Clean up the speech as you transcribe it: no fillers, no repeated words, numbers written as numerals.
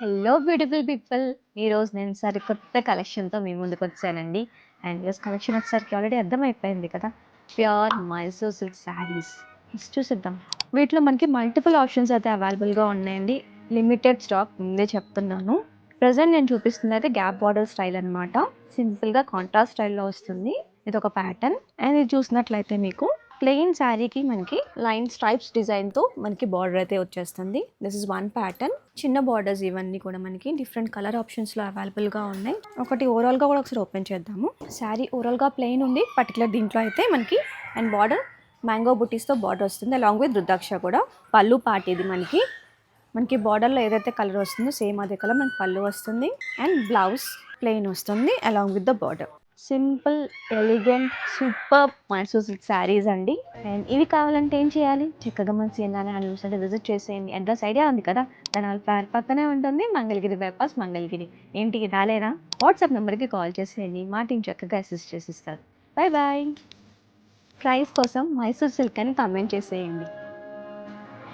Hello beautiful people. ఈరోజు నేను సరికొత్త కలెక్షన్తో మీ ముందుకు వచ్చానండి. అండ్ ఈరోజు కలెక్షన్ వచ్చేసరికి ఆల్రెడీ అర్థమైపోయింది కదా, ప్యూర్ మైసూర్ సిల్క్ శారీస్. చూసిద్దాం. వీటిలో మనకి మల్టిపుల్ ఆప్షన్స్ అయితే అవైలబుల్గా ఉన్నాయండి. లిమిటెడ్ స్టాక్ ముందే చెప్తున్నాను. ప్రజెంట్ నేను చూపిస్తుంది అయితే గ్యాప్ బార్డర్ స్టైల్ అనమాట. సింపుల్గా కాంట్రాస్ట్ స్టైల్లో వస్తుంది. ఇది ఒక ప్యాటర్న్. అండ్ ఇది చూసినట్లయితే మీకు ప్లెయిన్ శారీకి మనకి లైన్ స్ట్రైప్స్ డిజైన్తో మనకి బార్డర్ అయితే వచ్చేస్తుంది. This is one pattern. చిన్న బార్డర్స్ ఇవన్నీ కూడా మనకి డిఫరెంట్ కలర్ ఆప్షన్స్లో అవైలబుల్గా ఉన్నాయి. ఒకటి ఓవరాల్గా కూడా ఒకసారి ఓపెన్ చేద్దాము. శారీ ఓవరాల్గా ప్లెయిన్ ఉంది. పర్టికులర్ దీంట్లో అయితే మనకి అండ్ బార్డర్ మ్యాంగో బుటీస్తో బార్డర్ వస్తుంది. అలాంగ్ విత్ రుద్రాక్ష కూడా. పళ్ళు పార్ట్ ఇది మనకి బార్డర్లో ఏదైతే కలర్ వస్తుందో సేమ్ అదే కలర్ మనకి పళ్ళు వస్తుంది. అండ్ బ్లౌజ్ ప్లెయిన్ వస్తుంది along with the border. Simple, elegant, super Mysore silk saris అండి. అండ్ ఇవి కావాలంటే ఏం చేయాలి? చక్కగా మన సిఎన్ఆర్ హ్యాండ్లూమ్స్ అంటే విజిట్ చేసేయండి. అడ్రస్ ఐడియా ఉంది కదా, దాని ఫేర్ పక్కనే ఉంటుంది. మంగళగిరి బైపాస్, మంగళగిరి. ఏంటి రాలేనా? వాట్సాప్ నెంబర్కి కాల్ చేసేయండి. మా టీం చక్కగా అసిస్ట్ చేసిస్తారు. Bye bye. ప్రైస్ కోసం మైసూర్ సిల్క్ అని కామెంట్ చేసేయండి.